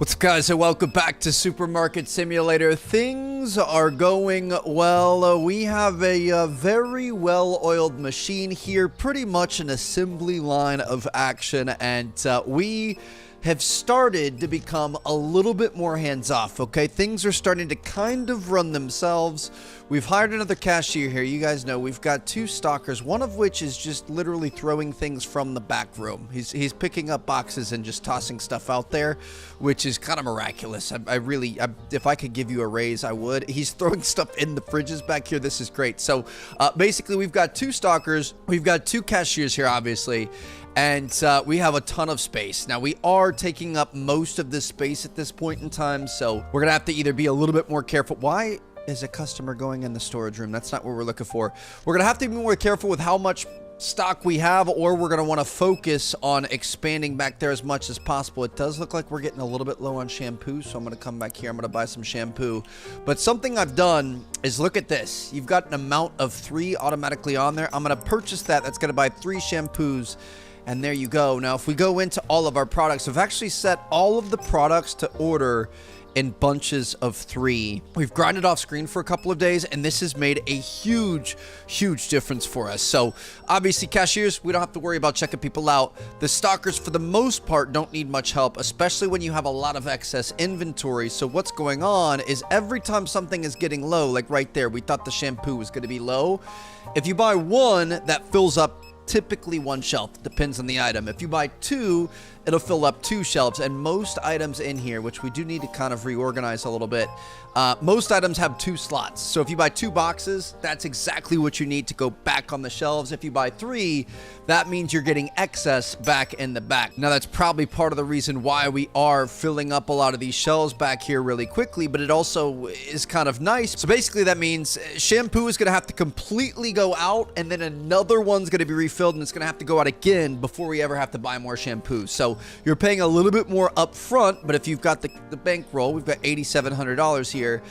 What's up, guys, and welcome back to Supermarket Simulator. Things are going well. We have a very well-oiled machine here, pretty much an assembly line of action, and we have started to become a little bit more hands-off, okay? Things are starting to kind of run themselves. We've hired another cashier here. You guys know we've got two stockers, one of which is just literally throwing things from the back room. He's picking up boxes and just tossing stuff out there, which is kind of miraculous. If I could give you a raise, I would. He's throwing stuff in the fridges back here. This is great. So basically, we've got two stockers. We've got two cashiers here, obviously. And we have a ton of space. Now, we are taking up most of this space at this point in time, so we're going to have to either be a little bit more careful. Why is a customer going in the storage room? That's not what we're looking for. We're going to have to be more careful with how much stock we have, or we're going to want to focus on expanding back there as much as possible. It does look like we're getting a little bit low on shampoo, so I'm going to come back here. I'm going to buy some shampoo. But something I've done is look at this. You've got an amount of 3 automatically on there. I'm going to purchase that. That's going to buy 3 shampoos. And there you go. Now, if we go into all of our products, we've actually set all of the products to order in bunches of 3. We've grinded off screen for a couple of days, and this has made a huge difference for us. So obviously, cashiers, we don't have to worry about checking people out. The stockers, for the most part, don't need much help, especially when you have a lot of excess inventory. So what's going on is every time something is getting low, like right there, we thought the shampoo was going to be low. If you buy 1, that fills up typically 1 shelf. Depends on the item. If you buy 2, it'll fill up 2 shelves. And most items in here, which we do need to kind of reorganize a little bit, most items have 2 slots. So if you buy 2 boxes, that's exactly what you need to go back on the shelves. If you buy 3, that means you're getting excess back in the back. Now, that's probably part of the reason why we are filling up a lot of these shelves back here really quickly, but it also is kind of nice. So basically, that means shampoo is going to have to completely go out, and then another one's going to be refilled, and it's going to have to go out again before we ever have to buy more shampoo. So you're paying a little bit more up front, but if you've got the bankroll, we've got $8,700 here,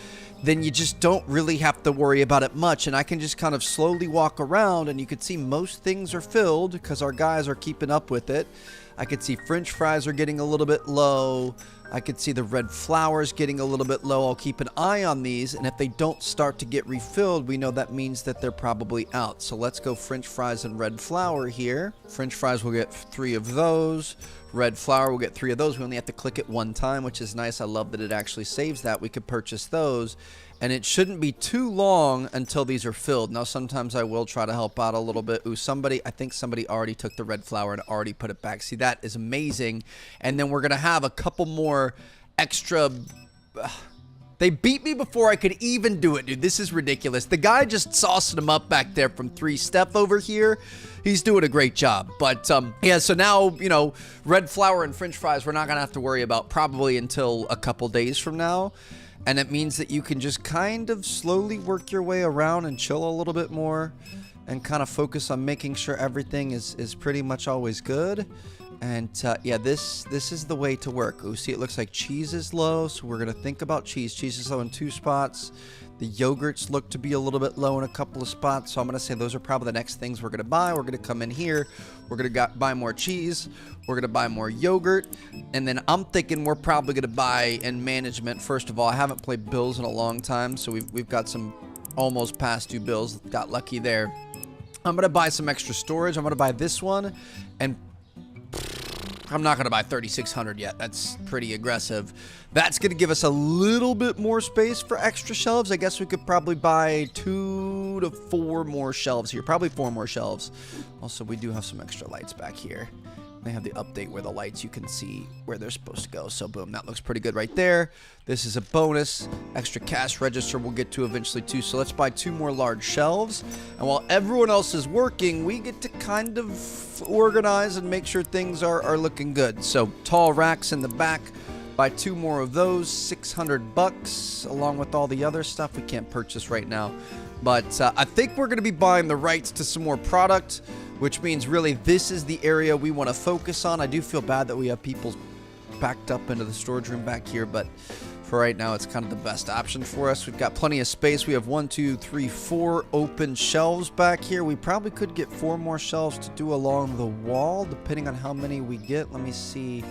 then you just don't really have to worry about it much. And I can just kind of slowly walk around, and you can see most things are filled because our guys are keeping up with it. I could see French fries are getting a little bit low. I could see the red flowers getting a little bit low. I'll keep an eye on these, and if they don't start to get refilled, we know that means that they're probably out. So let's go French fries and red flour here. French fries will get 3 of those. Red flour will get 3 of those. We only have to click it 1 time, which is nice. I love that it actually saves that. We could purchase those, and it shouldn't be too long until these are filled. Now, sometimes I will try to help out a little bit. Ooh, I think somebody already took the red flour and already put it back. See, that is amazing. And then we're going to have a couple more extra... They beat me before I could even do it, dude. This is ridiculous. The guy just sauced them up back there from 3 Steph over here. He's doing a great job. But, yeah, so now, you know, red flour and French fries we're not going to have to worry about probably until a couple days from now. And it means that you can just kind of slowly work your way around and chill a little bit more and kind of focus on making sure everything is pretty much always good. And yeah, this is the way to work. Oh, see, it looks like cheese is low, so we're going to think about cheese. Cheese is low in 2 spots. The yogurts look to be a little bit low in a couple of spots, so I'm going to say those are probably the next things we're going to buy. We're going to come in here. We're going to buy more cheese. We're going to buy more yogurt. And then I'm thinking we're probably going to buy in management. First of all, I haven't played bills in a long time, so we've got some almost past due bills. Got lucky there. I'm going to buy some extra storage. I'm going to buy this one, and I'm not going to buy 3,600 yet. That's pretty aggressive. That's going to give us a little bit more space for extra shelves. I guess we could probably buy 2 to 4 more shelves here. Probably 4 more shelves. Also, we do have some extra lights back here. They have the update where the lights, you can see where they're supposed to go. So boom, that looks pretty good right there. This is a bonus. Extra cash register we'll get to eventually too. So let's buy 2 more large shelves. And while everyone else is working, we get to kind of organize and make sure things are looking good. So tall racks in the back. Buy 2 more of those, $600, along with all the other stuff we can't purchase right now. But I think we're going to be buying the rights to some more product, which means really this is the area we want to focus on. I do feel bad that we have people backed up into the storage room back here, but for right now, it's kind of the best option for us. We've got plenty of space. We have 1, 2, 3, 4 open shelves back here. We probably could get 4 more shelves to do along the wall, depending on how many we get. Let me see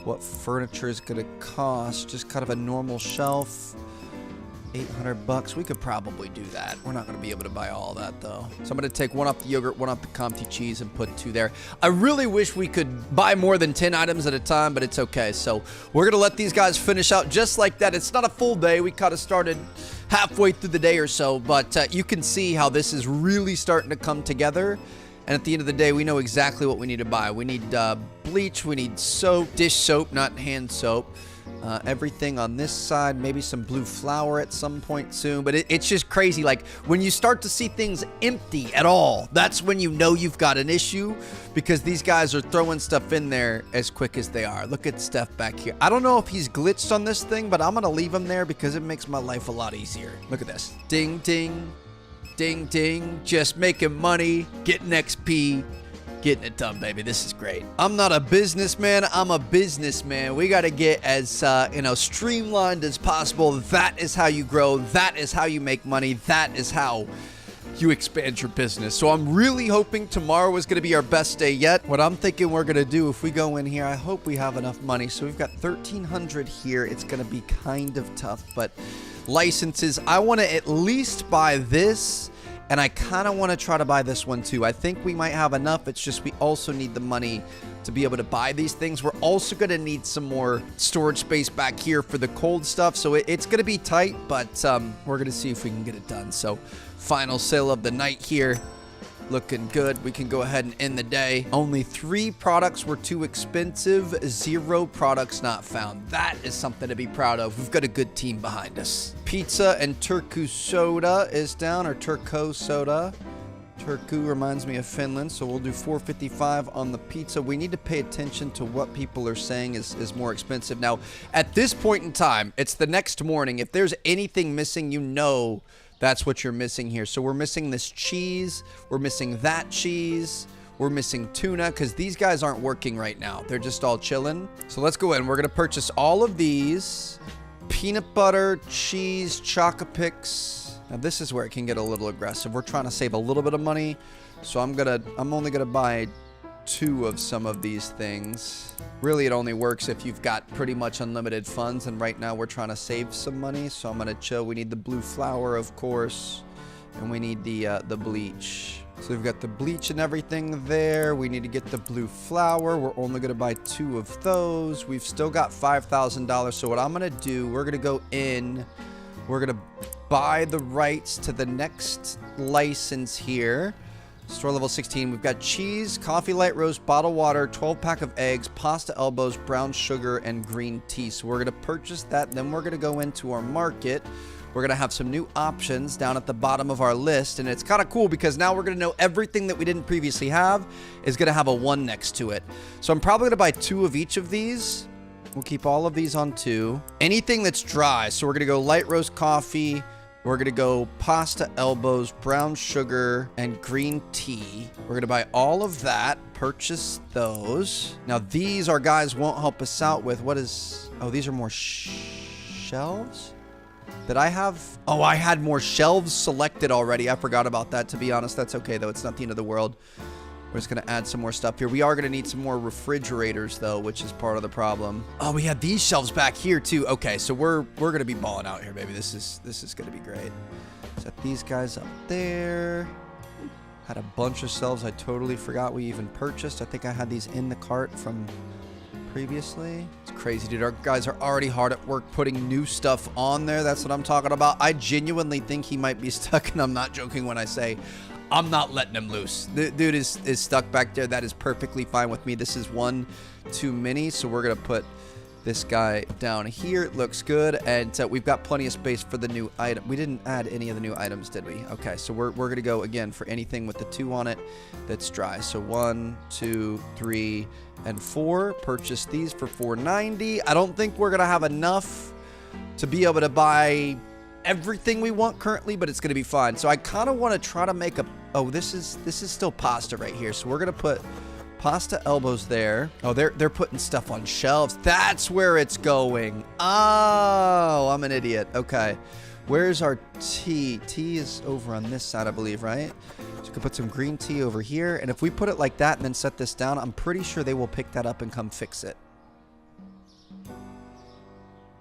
what furniture is going to cost. Just kind of a normal shelf. $800. We could probably do that. We're not going to be able to buy all that though. So I'm going to take one off the yogurt, one off the Comté cheese, and put 2 there. I really wish we could buy more than 10 items at a time, but it's okay. So we're going to let these guys finish out just like that. It's not a full day. We kind of started halfway through the day or so, but you can see how this is really starting to come together. And at the end of the day, we know exactly what we need to buy. We need bleach, we need soap, dish soap, not hand soap. Everything on this side, maybe some blue flour at some point soon. But it's just crazy. Like, when you start to see things empty at all, that's when you know you've got an issue, because these guys are throwing stuff in there as quick as they are. Look at Steph back here. I don't know if he's glitched on this thing, but I'm going to leave him there because it makes my life a lot easier. Look at this. Ding, ding, ding, ding. Just making money, getting XP. Getting it done, baby. This is great. I'm not a businessman. I'm a businessman. We got to get as, streamlined as possible. That is how you grow. That is how you make money. That is how you expand your business. So I'm really hoping tomorrow is going to be our best day yet. What I'm thinking we're going to do, if we go in here, I hope we have enough money. So we've got 1,300 here. It's going to be kind of tough, but licenses, I want to at least buy this. And I kind of want to try to buy this one too. I think we might have enough. It's just we also need the money to be able to buy these things. We're also going to need some more storage space back here for the cold stuff. So it's going to be tight, but we're going to see if we can get it done. So final sale of the night here. Looking good. We can go ahead and end the day. Only 3 products were too expensive. 0 products not found. That is something to be proud of. We've got a good team behind us. Pizza and Turku soda is down, or Turco soda. Turku reminds me of Finland, so we'll do $4.55 on the pizza. We need to pay attention to what people are saying is more expensive. Now, at this point in time, it's the next morning. If there's anything missing, you know that's what you're missing here. So we're missing this cheese. We're missing that cheese. We're missing tuna because these guys aren't working right now. They're just all chilling. So let's go in. We're going to purchase all of these. Peanut butter, cheese, Chocopix. Now this is where it can get a little aggressive. We're trying to save a little bit of money. So I'm only going to buy 2 of some of these things. Really, it only works if you've got pretty much unlimited funds, and right now we're trying to save some money, so I'm gonna chill. We need the blue flour, of course, and we need the bleach. So we've got the bleach and everything there. We need to get the blue flour. We're only gonna buy 2 of those. We've still got $5,000. So what I'm gonna do, we're gonna go in. We're gonna buy the rights to the next license here. Store level 16. We've got cheese, coffee light roast, bottled water, 12-pack of eggs, pasta elbows, brown sugar, and green tea. So we're going to purchase that. Then we're going to go into our market. We're going to have some new options down at the bottom of our list. And it's kind of cool because now we're going to know everything that we didn't previously have is going to have a 1 next to it. So I'm probably going to buy 2 of each of these. We'll keep all of these on 2. Anything that's dry. So we're going to go light roast coffee. We're going to go pasta elbows, brown sugar, and green tea. We're going to buy all of that, purchase those. Now, these our guys won't help us out with. What is... Oh, these are more shelves that I have. Oh, I had more shelves selected already. I forgot about that, to be honest. That's okay, though. It's not the end of the world. We're just going to add some more stuff here. We are going to need some more refrigerators, though, which is part of the problem. Oh, we have these shelves back here, too. Okay, so we're going to be balling out here, baby. This is going to be great. Set these guys up there. Had a bunch of shelves I totally forgot we even purchased. I think I had these in the cart from previously. It's crazy, dude. Our guys are already hard at work putting new stuff on there. That's what I'm talking about. I genuinely think he might be stuck, and I'm not joking when I say I'm not letting him loose. The dude is stuck back there. That is perfectly fine with me. This is 1 too many, so we're going to put this guy down here. It looks good, and we've got plenty of space for the new item. We didn't add any of the new items, did we? Okay, so we're going to go, again, for anything with the 2 on it that's dry. So 1, 2, 3, and 4. Purchase these for $4.90. I don't think we're going to have enough to be able to buy everything we want currently, but it's going to be fine. So I kind of want to try to make a... Oh, this is still pasta right here. So we're going to put pasta elbows there. Oh, they're putting stuff on shelves. That's where it's going. Oh, I'm an idiot. Okay. Where's our tea? Tea is over on this side, I believe, right? So we can put some green tea over here. And if we put it like that and then set this down, I'm pretty sure they will pick that up and come fix it.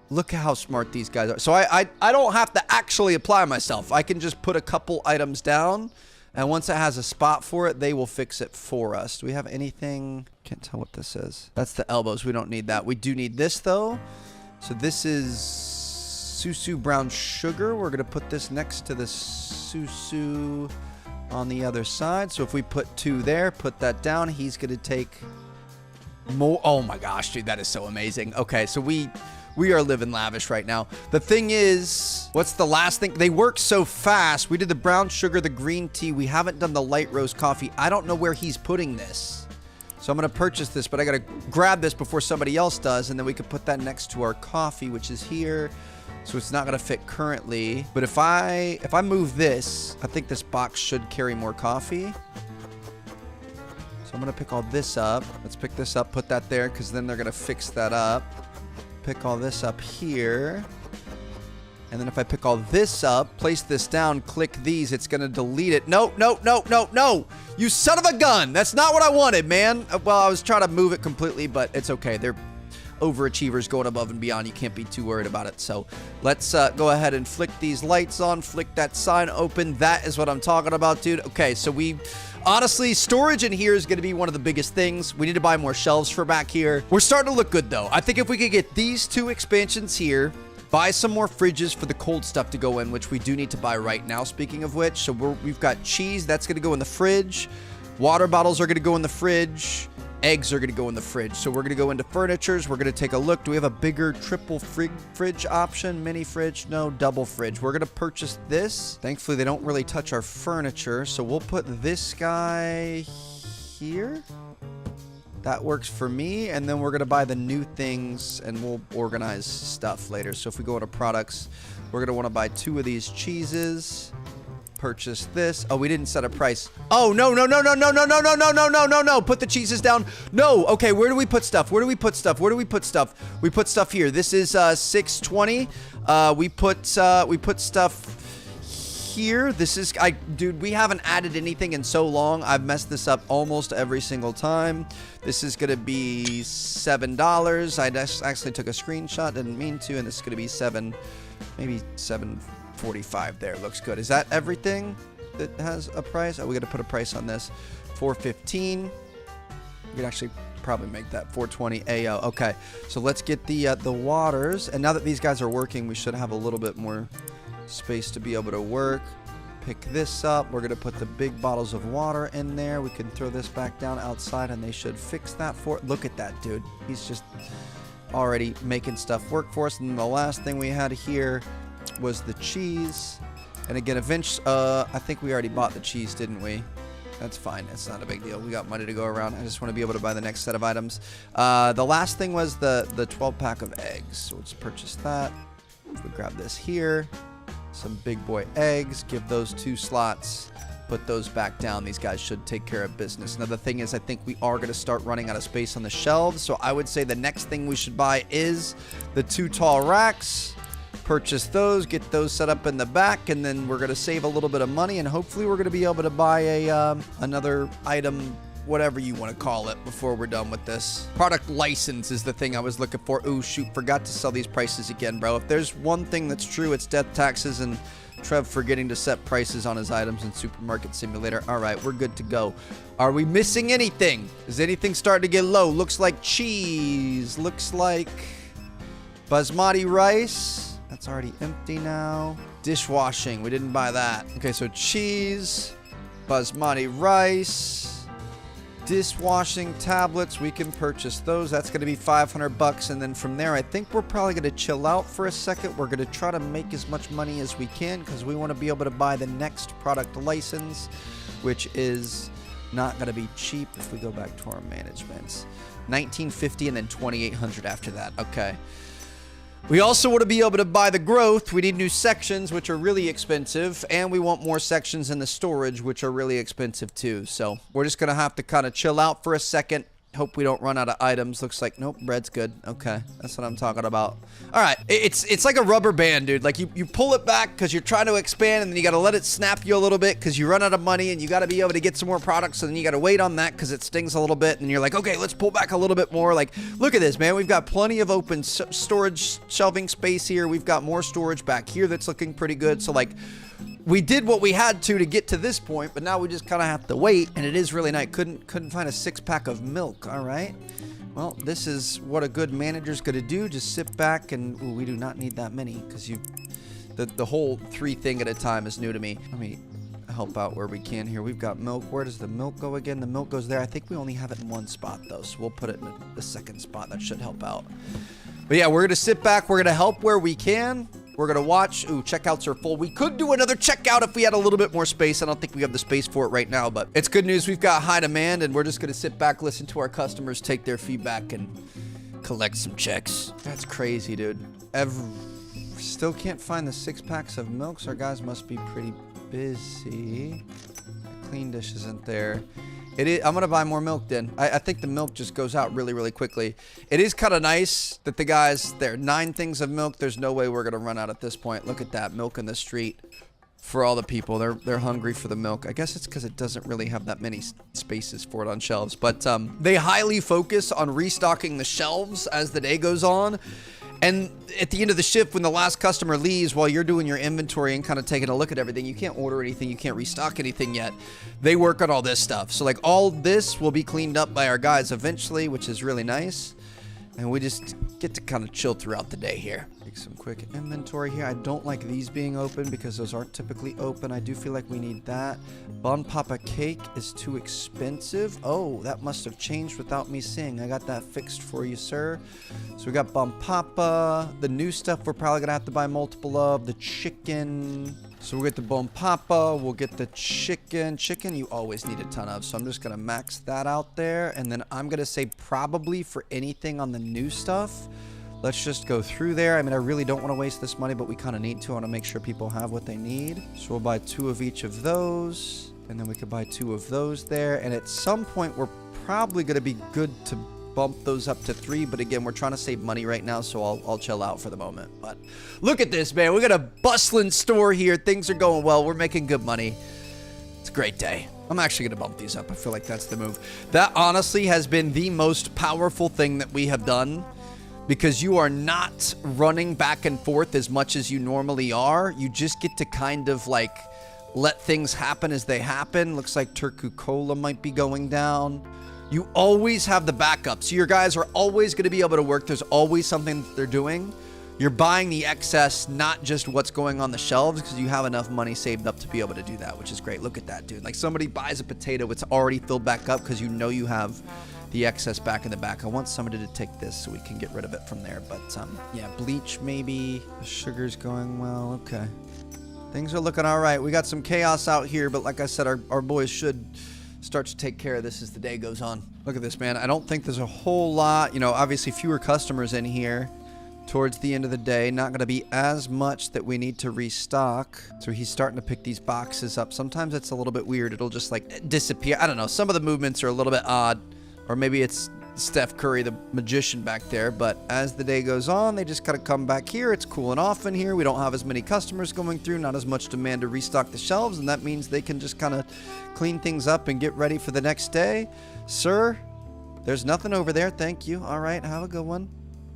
Look at how smart these guys are. So I don't have to actually apply myself. I can just put a couple items down, and once it has a spot for it, they will fix it for us. Do we have anything? Can't tell what this is. That's the elbows. We don't need that. We do need this, though. So this is Susu brown sugar. We're going to put this next to the Susu on the other side. So if we put 2 there, put that down, he's going to take more. Oh my gosh, dude, that is so amazing. Okay, so we are living lavish right now. The thing is, what's the last thing? They work so fast. We did the brown sugar, the green tea. We haven't done the light roast coffee. I don't know where he's putting this. So I'm going to purchase this, but I got to grab this before somebody else does, and then we could put that next to our coffee, which is here. So it's not going to fit currently. But if I move this, I think this box should carry more coffee. So I'm going to pick all this up. Let's pick this up, put that there, because then they're going to fix that up. Pick all this up here. And then if I pick all this up, place this down, click these, it's going to delete it. No, no, no, no, no. You son of a gun. That's not what I wanted, man. Well, I was trying to move it completely, but it's okay. They're overachievers going above and beyond. You can't be too worried about it. So let's go ahead and flick these lights on, flick that sign open. That is what I'm talking about, dude. Okay, so honestly, storage in here is going to be one of the biggest things. We need to buy more shelves for back here. We're starting to look good, though. I think if we could get these 2 expansions here, buy some more fridges for the cold stuff to go in, which we do need to buy right now, speaking of which. So we've got cheese. That's going to go in the fridge. Water bottles are going to go in the fridge. Eggs are going to go in the fridge. So we're going to go into furnitures. We're going to take a look. Do we have a bigger triple fridge option? Mini fridge? No, double fridge. We're going to purchase this. Thankfully, they don't really touch our furniture. So we'll put this guy here. That works for me. And then we're going to buy the new things and we'll organize stuff later. So if we go into products, we're going to want to buy 2 of these cheeses. Purchase this. Oh, we didn't set a price. Oh, no, no, no, no, no, no, no, no, no, no, no, no, no. Put the cheeses down. No. Okay, where do we put stuff? Where do we put stuff? Where do we put stuff? We put stuff here. This is $6.20. We put stuff here. This is, dude, we haven't added anything in so long. I've messed this up almost every single time. This is going to be $7. I just actually took a screenshot. Didn't mean to. And this is going to be maybe $7.45 there. Looks good. Is that everything that has a price? Oh, we got to put a price on this. $4.15. We can actually probably make that $4.20 AO. Okay, so let's get the waters. And now that these guys are working, we should have a little bit more space to be able to work. Pick this up. We're going to put the big bottles of water in there. We can throw this back down outside, and they should fix that for... Look at that, dude. He's just already making stuff work for us. And the last thing we had here was the cheese. And again, eventually, I think we already bought the cheese, didn't we? That's fine. It's not a big deal. We got money to go around. I just want to be able to buy the next set of items. The last thing was the 12-pack of eggs. So let's purchase that. We grab this here. Some big boy eggs. Give those 2 slots. Put those back down. These guys should take care of business. Another thing is I think we are going to start running out of space on the shelves. So I would say the next thing we should buy is the 2 tall racks. Purchase those, get those set up in the back, and then we're going to save a little bit of money, and hopefully we're going to be able to buy another item, whatever you want to call it, before we're done with this. Product license is the thing I was looking for. Ooh, shoot, forgot to sell these prices again, bro. If there's one thing that's true, it's death taxes and Trev forgetting to set prices on his items in Supermarket Simulator. All right, we're good to go. Are we missing anything? Is anything starting to get low? Looks like cheese. Looks like basmati rice. That's already empty now. Dishwashing. We didn't buy that. Okay, so cheese, basmati rice, dishwashing tablets. We can purchase those. That's going to be $500. And then from there, I think we're probably going to chill out for a second. We're going to try to make as much money as we can because we want to be able to buy the next product license, which is not going to be cheap if we go back to our managements. $19.50 and then $2,800 after that. Okay. We also want to be able to buy the growth. We need new sections, which are really expensive, and we want more sections in the storage, which are really expensive too. So we're just going to have to kind of chill out for a second. Hope we don't run out of items. Looks like, nope, bread's good. Okay, that's what I'm talking about. All right, it's like a rubber band, dude. Like you pull it back because you're trying to expand, and then you got to let it snap you a little bit because you run out of money, and you got to be able to get some more products, and then you got to wait on that because it stings a little bit, and you're like, okay, let's pull back a little bit more. Like, look at this, man. We've got plenty of open storage shelving space here. We've got more storage back here that's looking pretty good. So like, we did what we had to get to this point, but now we just kind of have to wait, and it is really nice. Couldn't find a 6-pack of milk. All right. Well, this is what a good manager's going to do. Just sit back and ooh, we do not need that many because the whole 3 thing at a time is new to me. Let me help out where we can here. We've got milk. Where does the milk go again? The milk goes there. I think we only have it in 1 spot though, so we'll put it in the 2nd spot. That should help out. But yeah, we're going to sit back. We're going to help where we can. We're going to watch. Ooh, checkouts are full. We could do another checkout if we had a little bit more space. I don't think we have the space for it right now, but it's good news. We've got high demand, and we're just going to sit back, listen to our customers, take their feedback, and collect some checks. That's crazy, dude. Still can't find the 6-packs of milk, so our guys must be pretty busy. Clean dish isn't there. I'm going to buy more milk then. I think the milk just goes out really, really quickly. It is kind of nice that the guys, there are 9 things of milk. There's no way we're going to run out at this point. Look at that. Milk in the street for all the people. They're hungry for the milk. I guess it's because it doesn't really have that many spaces for it on shelves. But they highly focus on restocking the shelves as the day goes on. And at the end of the shift, when the last customer leaves, while you're doing your inventory and kind of taking a look at everything, you can't order anything, you can't restock anything yet. They work on all this stuff. So like all this will be cleaned up by our guys eventually, which is really nice. And we just get to kind of chill throughout the day here. Take some quick inventory here. I don't like these being open because those aren't typically open. I do feel like we need that. Bon Papa cake is too expensive. Oh, that must have changed without me seeing. I got that fixed for you, sir. So we got Bon Papa. The new stuff we're probably going to have to buy multiple of. The chicken. So we'll get the Bon Papa. We'll get the chicken. Chicken you always need a ton of. So I'm just going to max that out there. And then I'm going to say probably for anything on the new stuff, let's just go through there. I mean, I really don't want to waste this money, but we kind of need to. I want to make sure people have what they need. So we'll buy 2 of each of those. And then we could buy 2 of those there. And at some point, we're probably going to be good to bump those up to 3. But again, we're trying to save money right now, so I'll chill out for the moment. But look at this, man. We got a bustling store here. Things are going well. We're making good money. It's a great day. I'm actually going to bump these up. I feel like that's the move. That honestly has been the most powerful thing that we have done, because you are not running back and forth as much as you normally are. You just get to kind of like let things happen as they happen. Looks like Turku Cola might be going down. You always have the backup. So your guys are always going to be able to work. There's always something that they're doing. You're buying the excess, not just what's going on the shelves, because you have enough money saved up to be able to do that, which is great. Look at that, dude. Like somebody buys a potato, it's already filled back up because you know you have the excess back in the back. I want somebody to take this so we can get rid of it from there. But yeah, bleach maybe. The sugar's going well. Okay. Things are looking all right. We got some chaos out here, but like I said, our boys should start to take care of this as the day goes on. Look at this, man. I don't think there's a whole lot, you know, obviously fewer customers in here towards the end of the day. Not going to be as much that we need to restock. So he's starting to pick these boxes up. Sometimes it's a little bit weird. It'll just like disappear. I don't know. Some of the movements are a little bit odd, or maybe it's Steph Curry, the magician back there. But as the day goes on, they just kind of come back here. It's cooling off in here. We don't have as many customers going through, not as much demand to restock the shelves, and that means they can just kind of clean things up and get ready for the next day. Sir, there's nothing over there. Thank you. All right, have a good one.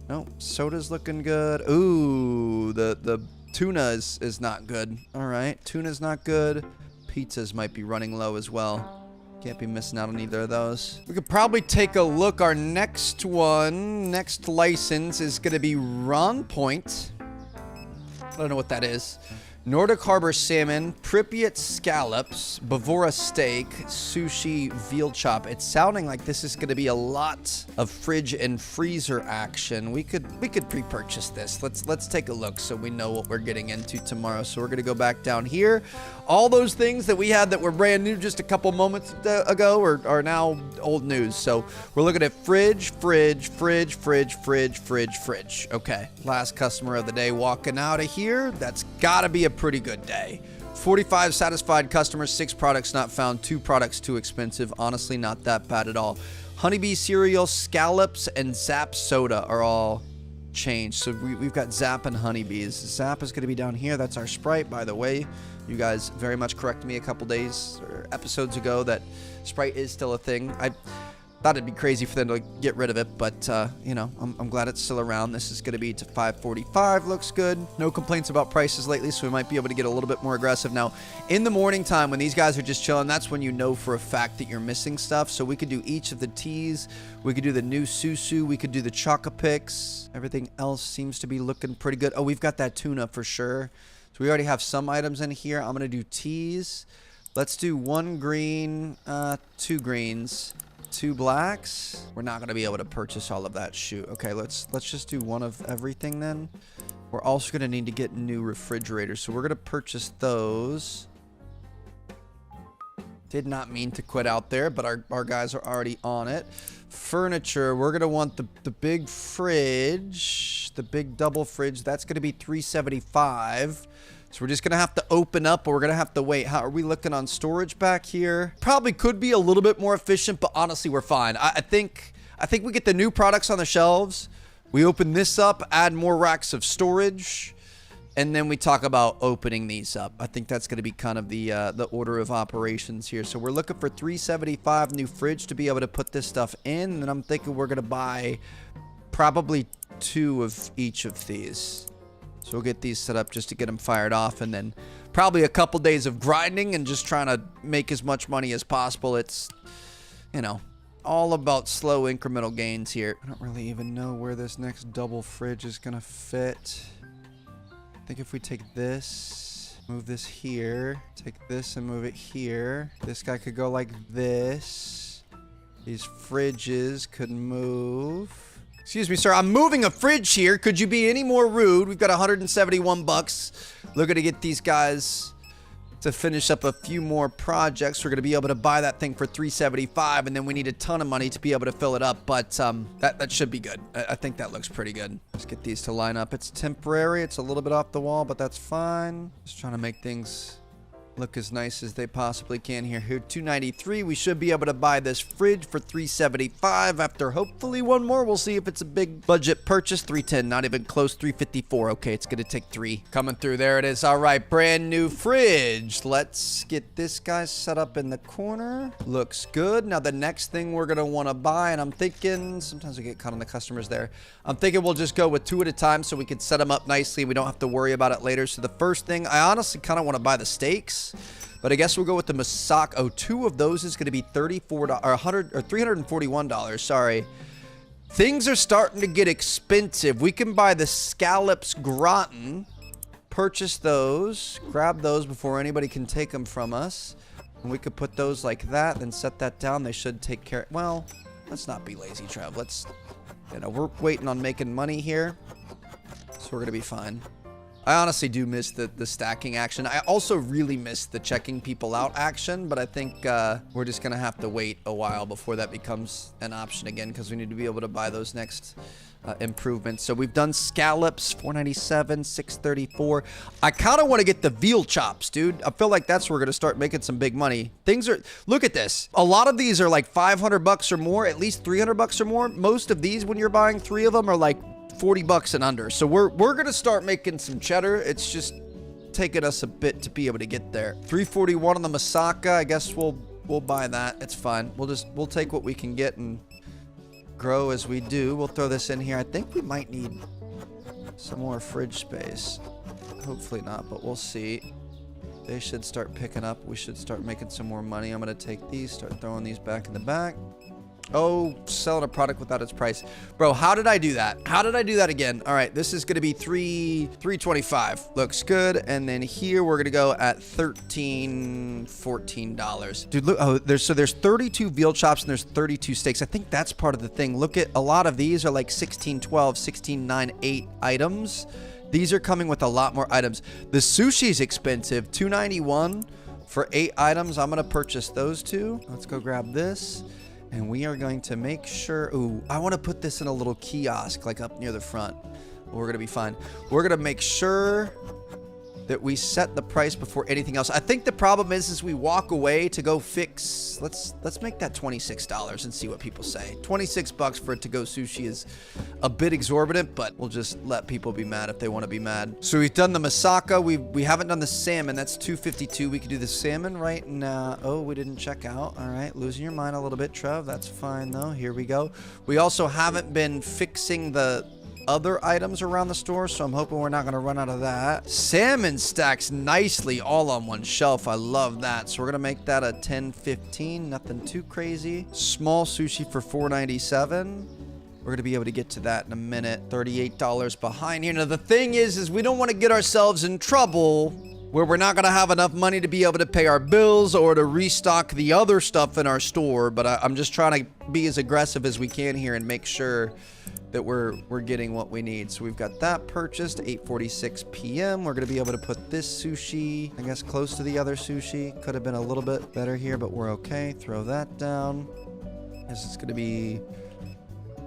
No, soda's looking good. Ooh, the tuna is not good. All right, tuna's not good. Pizzas might be running low as well. Can't be missing out on either of those. We could probably take a look. Our next license is going to be Ron Point. I don't know what that is. Nordic Harbor Salmon, Pripyat Scallops, Bavora Steak, Sushi Veal Chop. It's sounding like this is going to be a lot of fridge and freezer action. We could pre-purchase this. Let's take a look so we know what we're getting into tomorrow. So we're going to go back down here. All those things that we had that were brand new just a couple moments ago are now old news. So we're looking at fridge. Okay, last customer of the day walking out of here. That's got to be a pretty good day 45 satisfied customers, 6 products not found, 2 products too expensive. Honestly, not that bad at all. Honeybee cereal, scallops, and Zap soda are all changed. So we've got Zap and Honeybees. Zap is going to be down here. That's our Sprite, by the way. You guys very much corrected me a couple days or episodes ago that Sprite is still a thing. I thought it'd be crazy for them to get rid of it, but you know, I'm glad it's still around. This is going to be to $5.45. Looks good. No complaints about prices lately, so we might be able to get a little bit more aggressive. Now, in the morning time when these guys are just chilling, that's when you know for a fact that you're missing stuff. So we could do each of the teas. We could do the new Susu. We could do the Chocopix. Everything else seems to be looking pretty good. Oh, we've got that tuna for sure. So we already have some items in here. I'm going to do teas. Let's do 1 green, 2 greens. 2 blacks. We're not going to be able to purchase all of that. Shoot. Okay, let's just do 1 of everything then. We're also going to need to get new refrigerators, so we're going to purchase those. Did not mean to quit out there, but our guys are already on it. Furniture, we're going to want the big fridge, the big double fridge. That's going to be $375. So we're just going to have to open up, or we're going to have to wait. How are we looking on storage back here? Probably could be a little bit more efficient, but honestly, we're fine. I think we get the new products on the shelves. We open this up, add more racks of storage, and then we talk about opening these up. I think that's going to be kind of the order of operations here. So we're looking for $375 new fridge to be able to put this stuff in. And I'm thinking we're going to buy probably 2 of each of these. So we'll get these set up just to get them fired off, and then probably a couple days of grinding and just trying to make as much money as possible. It's, you know, all about slow incremental gains here. I don't really even know where this next double fridge is going to fit. I think if we take this, move this here, take this and move it here. This guy could go like this. These fridges could move. Excuse me, sir. I'm moving a fridge here. Could you be any more rude? We've got 171 bucks. Looking to get these guys to finish up a few more projects. We're going to be able to buy that thing for $375, and then we need a ton of money to be able to fill it up. But that should be good. I think that looks pretty good. Let's get these to line up. It's temporary. It's a little bit off the wall, but that's fine. Just trying to make things look as nice as they possibly can here. Here, $293. We should be able to buy this fridge for $375 after hopefully 1 more. We'll see if it's a big budget purchase. $310, not even close. $354. Okay, it's gonna take 3. Coming through. There it is. All right, brand new fridge. Let's get this guy set up in the corner. Looks good. Now the next thing we're gonna want to buy, and I'm thinking, sometimes we get caught on the customers there. I'm thinking we'll just go with 2 at a time so we can set them up nicely. We don't have to worry about it later. So the first thing, I honestly kind of want to buy the steaks. But I guess we'll go with the Masako. Oh, 2 of those is going to be $34 or $341. Sorry. Things are starting to get expensive. We can buy the scallops gratin, purchase those, grab those before anybody can take them from us. And we could put those like that, then set that down. They should take care. Well, let's not be lazy, Trev. Let's, you know, we're waiting on making money here, so we're going to be fine. I honestly do miss the stacking action. I also really miss the checking people out action, but I think we're just going to have to wait a while before that becomes an option again, because we need to be able to buy those next improvements. So we've done scallops, $497, $634. I kind of want to get the veal chops, dude. I feel like that's where we're going to start making some big money. Things are, look at this. A lot of these are like 500 bucks or more, at least 300 bucks or more. Most of these, when you're buying 3 of them, are like 40 bucks and under. So we're gonna start making some cheddar. It's just taking us a bit to be able to get there. 341 on the Masaka. I guess we'll buy that. It's fine. We'll take what we can get and grow as we do. We'll throw this in here. I think we might need some more fridge space. Hopefully not, but we'll see. They should start picking up. We should start making some more money. I'm gonna take these, start throwing these back in the back. Oh, selling a product without its price. Bro, how did I do that? How did I do that again? All right, this is going to be $325. Looks good. And then here we're going to go at $13, $14. Dude, look. Oh, there's 32 veal chops and there's 32 steaks. I think that's part of the thing. Look at a lot of these are like 16, 12, 16, 9, 8 items. These are coming with a lot more items. The sushi's expensive, $291 for 8 items. I'm going to purchase those 2. Let's go grab this. And we are going to make sure, ooh, I want to put this in a little kiosk, like up near the front. We're going to be fine. We're going to make sure that we set the price before anything else. I think the problem is we walk away to go fix. Let's make that $26 and see what people say. 26 bucks for it to go sushi is a bit exorbitant, but we'll just let people be mad if they want to be mad. So we've done the Masaka. We haven't done the salmon. That's $2.52. We could do the salmon right now. Oh, we didn't check out. All right, losing your mind a little bit, Trev. That's fine though. Here we go. We also haven't been fixing the other items around the store, so I'm hoping we're not going to run out of that. Salmon stacks nicely all on one shelf. I love that. So we're going to make that a 10.15. Nothing too crazy. Small sushi for $4.97. We're going to be able to get to that in a minute. $38 behind here. Now, the thing is we don't want to get ourselves in trouble where we're not going to have enough money to be able to pay our bills or to restock the other stuff in our store. But I'm just trying to be as aggressive as we can here and make sure that we're getting what we need. So we've got that purchased, 8:46 p.m. We're going to be able to put this sushi, I guess, close to the other sushi. Could have been a little bit better here, but we're okay. Throw that down. This is going to be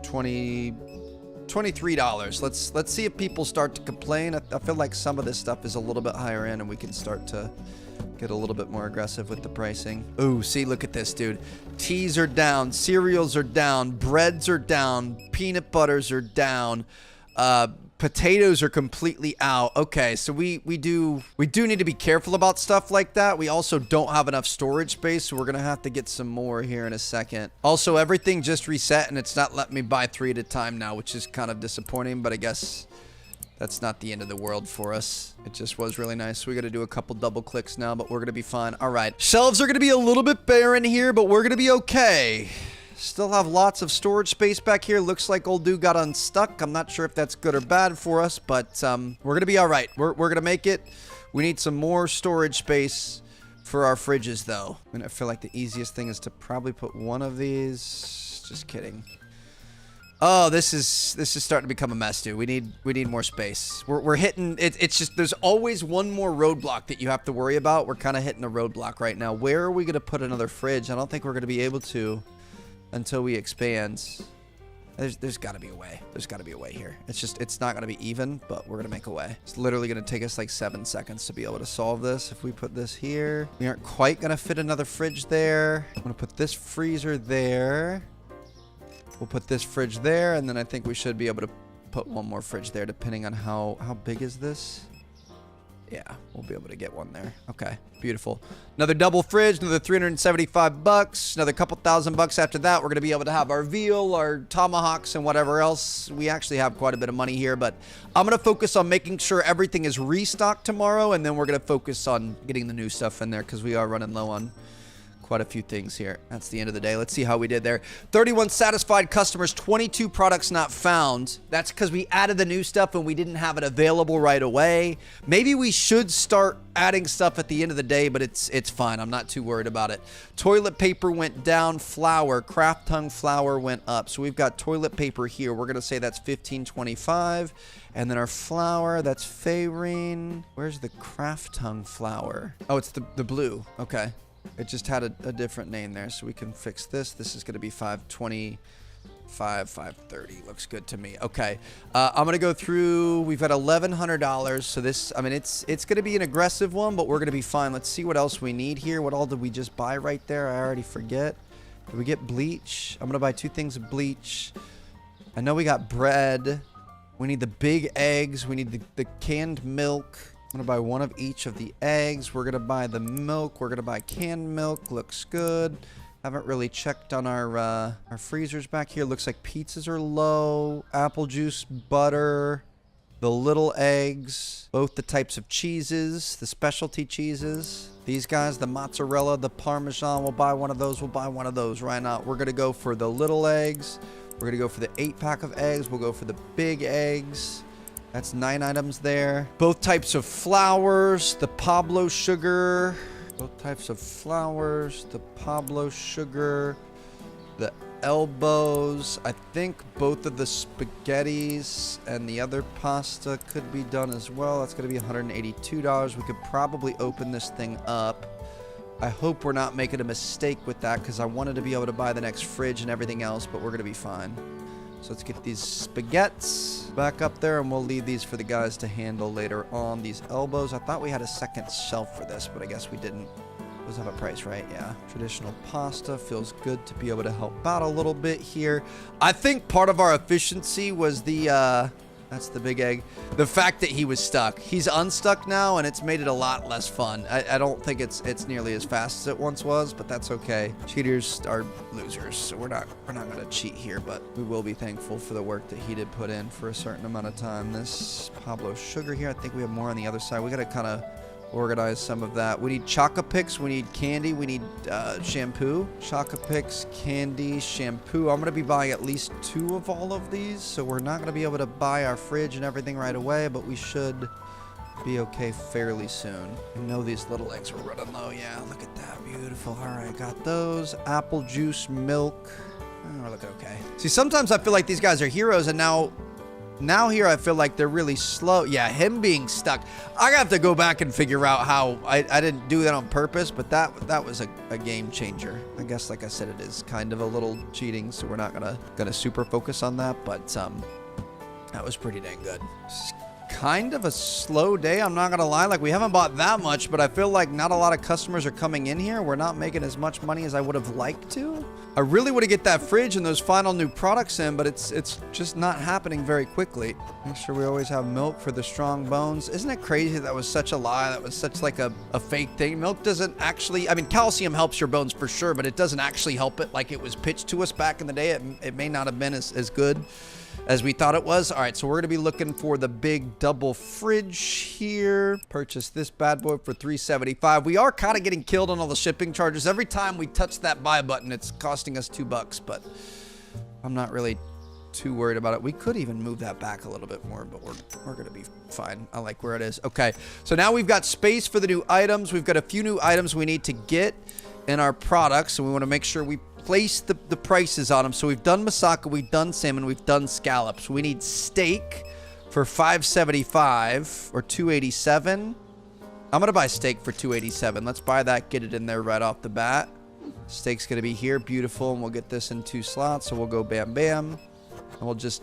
$23. Let's see if people start to complain. I feel like some of this stuff is a little bit higher end and we can start to get a little bit more aggressive with the pricing. Ooh, see, look at this, dude. Teas are down, cereals are down, breads are down, peanut butters are down, potatoes are completely out. Okay, so we do need to be careful about stuff like that. We also don't have enough storage space, so we're gonna have to get some more here in a second. Also, everything just reset and it's not letting me buy 3 at a time now, which is kind of disappointing, but I guess that's not the end of the world for us. It just was really nice. We got to do a couple double clicks now, but we're going to be fine. All right. Shelves are going to be a little bit barren here, but we're going to be okay. Still have lots of storage space back here. Looks like old dude got unstuck. I'm not sure if that's good or bad for us, but we're going to be all right. We're going to make it. We need some more storage space for our fridges, though. I mean, I feel like the easiest thing is to probably put one of these. Just kidding. Oh, this is starting to become a mess, dude. We need more space. We're hitting it. It's just there's always one more roadblock that you have to worry about. We're kind of hitting a roadblock right now. Where are we gonna put another fridge? I don't think we're gonna be able to until we expand. There's got to be a way. There's got to be a way here. It's not gonna be even, but we're gonna make a way. It's literally gonna take us like 7 seconds to be able to solve this. If we put this here, we aren't quite gonna fit another fridge there. I'm gonna put this freezer there. We'll put this fridge there, and then I think we should be able to put one more fridge there, depending on how big is this? Yeah, we'll be able to get one there. Okay, beautiful. Another double fridge, another 375 bucks, another couple $1,000 after that. We're going to be able to have our veal, our tomahawks, and whatever else. We actually have quite a bit of money here, but I'm going to focus on making sure everything is restocked tomorrow, and then we're going to focus on getting the new stuff in there because we are running low on quite a few things here. That's the end of the day. Let's see how we did there. 31 satisfied customers, 22 products not found. That's because we added the new stuff and we didn't have it available right away. Maybe we should start adding stuff at the end of the day, but it's fine. I'm not too worried about it. Toilet paper went down. Flour, Kraft tongue flour went up. So we've got toilet paper here. We're going to say that's $15.25. And then our flour, that's Fairine. Where's the Kraft tongue flour? Oh, it's the blue. Okay. It just had a different name there, so we can fix this. This is going to be $5.25, $5.30. Looks good to me. Okay, I'm going to go through. We've got $1,100, so this, I mean, it's going to be an aggressive one, but we're going to be fine. Let's see what else we need here. What all did we just buy right there? I already forget. Did we get bleach? I'm going to buy 2 things of bleach. I know we got bread. We need the big eggs. We need the canned milk. I'm going to buy 1 of each of the eggs. We're going to buy the milk. We're going to buy canned milk. Looks good. Haven't really checked on our freezers back here. Looks like pizzas are low. Apple juice, butter, the little eggs, both the types of cheeses, the specialty cheeses. These guys, the mozzarella, the Parmesan. We'll buy 1 of those. We'll buy 1 of those. Why not? We're going to go for the little eggs. We're going to go for the 8-pack of eggs. We'll go for the big eggs. That's 9 items there. Both types of flours, the Pablo sugar. Both types of flours, the Pablo sugar, the elbows. I think both of the spaghettis and the other pasta could be done as well. That's going to be $182. We could probably open this thing up. I hope we're not making a mistake with that because I wanted to be able to buy the next fridge and everything else, but we're going to be fine. So let's get these spaghettis back up there, and we'll leave these for the guys to handle later on. These elbows, I thought we had a second shelf for this, but I guess we didn't. Those have a price, right? Yeah. Traditional pasta feels good to be able to help out a little bit here. I think part of our efficiency was the, that's the big egg. The fact that he was stuck. He's unstuck now, and it's made it a lot less fun. I don't think it's nearly as fast as it once was, but that's okay. Cheaters are losers, so we're not gonna cheat here, but we will be thankful for the work that he did put in for a certain amount of time. This Pablo sugar here, I think we have more on the other side. We gotta kind of organize some of that. We need Choco-Picks, we need candy, we need shampoo. Choco-Picks, candy, shampoo. I'm gonna be buying at least 2 of all of these, so we're not gonna be able to buy our fridge and everything right away, but we should be okay fairly soon. I know these little eggs are running low. Yeah, look at that, beautiful. All right, got those. Apple juice, milk. Oh, we're looking okay. See, sometimes I feel like these guys are heroes, and now here I feel like they're really slow. Yeah, him being stuck. I have to go back and figure out how. I didn't do that on purpose, but that was a game changer. I guess, like I said, it is kind of a little cheating, so we're not gonna super focus on that. But that was pretty dang good. Kind of a slow day, I'm not gonna lie. Like, we haven't bought that much, but I feel like not a lot of customers are coming in here. We're not making as much money as I would have liked to. I really want to get that fridge and those final new products in, but it's just not happening very quickly. Make sure we always have milk for the strong bones. Isn't it crazy that was such a lie? That was such like a fake thing. Milk doesn't actually, I mean, calcium helps your bones for sure, but it doesn't actually help it like it was pitched to us back in the day. It may not have been as good as we thought it was. All right, so we're gonna be looking for the big double fridge here. Purchase this bad boy for $3.75. We are kind of getting killed on all the shipping charges. Every time we touch that buy button, it's costing us $2, but I'm not really too worried about it. We could even move that back a little bit more, but we're gonna be fine. I like where it is. Okay, so now we've got space for the new items. We've got a few new items we need to get in our products, so we want to make sure we place the prices on them. So we've done moussaka, we've done salmon, we've done scallops. We need steak for $5.75 or $2.87. I'm gonna buy steak for $2.87. Let's buy that, get it in there right off the bat. Steak's gonna be here, beautiful, and we'll get this in 2 slots. So we'll go bam bam, and we'll just,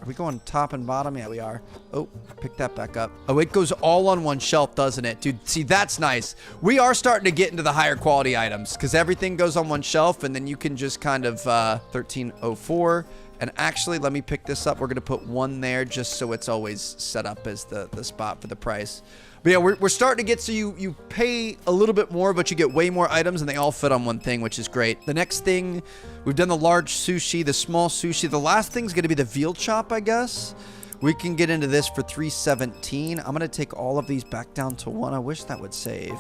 are we going top and bottom? Yeah, we are. Oh, pick that back up. Oh, it goes all on one shelf, doesn't it? Dude, see, that's nice. We are starting to get into the higher quality items because everything goes on one shelf, and then you can just kind of, 1304. And actually, let me pick this up. We're going to put 1 there just so it's always set up as the spot for the price. But yeah, we're starting to get, so you pay a little bit more, but you get way more items, and they all fit on one thing, which is great. The next thing, we've done the large sushi, the small sushi. The last thing's going to be the veal chop, I guess. We can get into this for $3.17. I'm going to take all of these back down to 1. I wish that would save.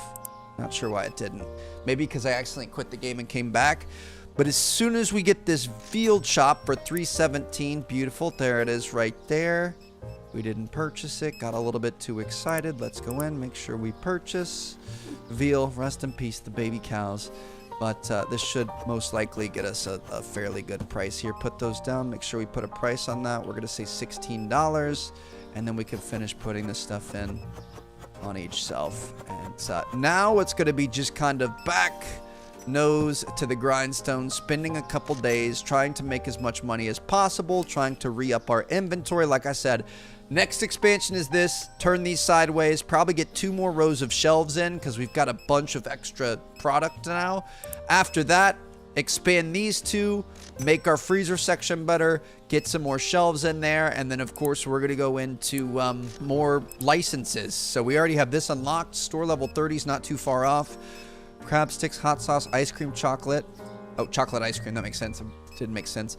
Not sure why it didn't. Maybe because I accidentally quit the game and came back. But as soon as we get this veal chop for $3.17, beautiful. There it is right there. We didn't purchase it. Got a little bit too excited. Let's go in. Make sure we purchase. Veal. Rest in peace, the baby cows. But this should most likely get us a fairly good price here. Put those down. Make sure we put a price on that. We're going to say $16. And then we can finish putting this stuff in on each shelf. And now it's going to be just kind of back nose to the grindstone, spending a couple days trying to make as much money as possible, trying to re-up our inventory. Like I said, next expansion is this. Turn these sideways, probably get 2 more rows of shelves in because we've got a bunch of extra product now. After that, expand these 2, make our freezer section better, get some more shelves in there, and then of course we're going to go into more licenses. So we already have this unlocked. Store level 30 is not too far off. Crab sticks, hot sauce, ice cream, chocolate. Oh, chocolate ice cream. That makes sense. It didn't make sense.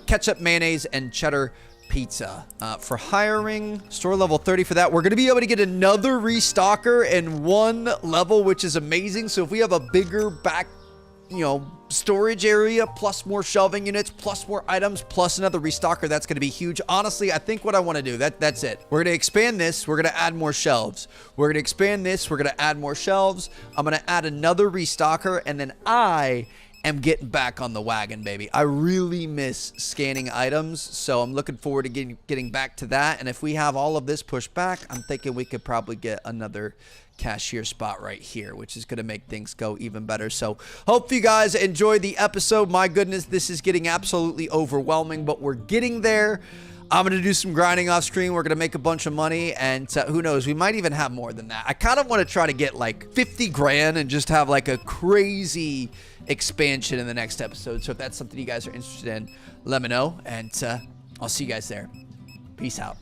Ketchup, mayonnaise, and cheddar pizza. For hiring, store level 30 for that. We're going to be able to get another restocker in 1 level, which is amazing. So if we have a bigger back, storage area, plus more shelving units, plus more items, plus another restocker, that's going to be huge. Honestly, I think what I want to do, that's it. We're going to expand this. We're going to add more shelves. We're going to expand this. We're going to add more shelves. I'm going to add another restocker, and then I am getting back on the wagon, baby. I really miss scanning items, so I'm looking forward to getting back to that. And if we have all of this pushed back, I'm thinking we could probably get another cashier spot right here, which is going to make things go even better. So hope you guys enjoyed the episode. My goodness, this is getting absolutely overwhelming, but we're getting there. I'm going to do some grinding off screen. We're going to make a bunch of money, and who knows, we might even have more than that. I kind of want to try to get like 50 grand and just have like a crazy expansion in the next episode. So if that's something you guys are interested in, let me know, and I'll see you guys there. Peace out.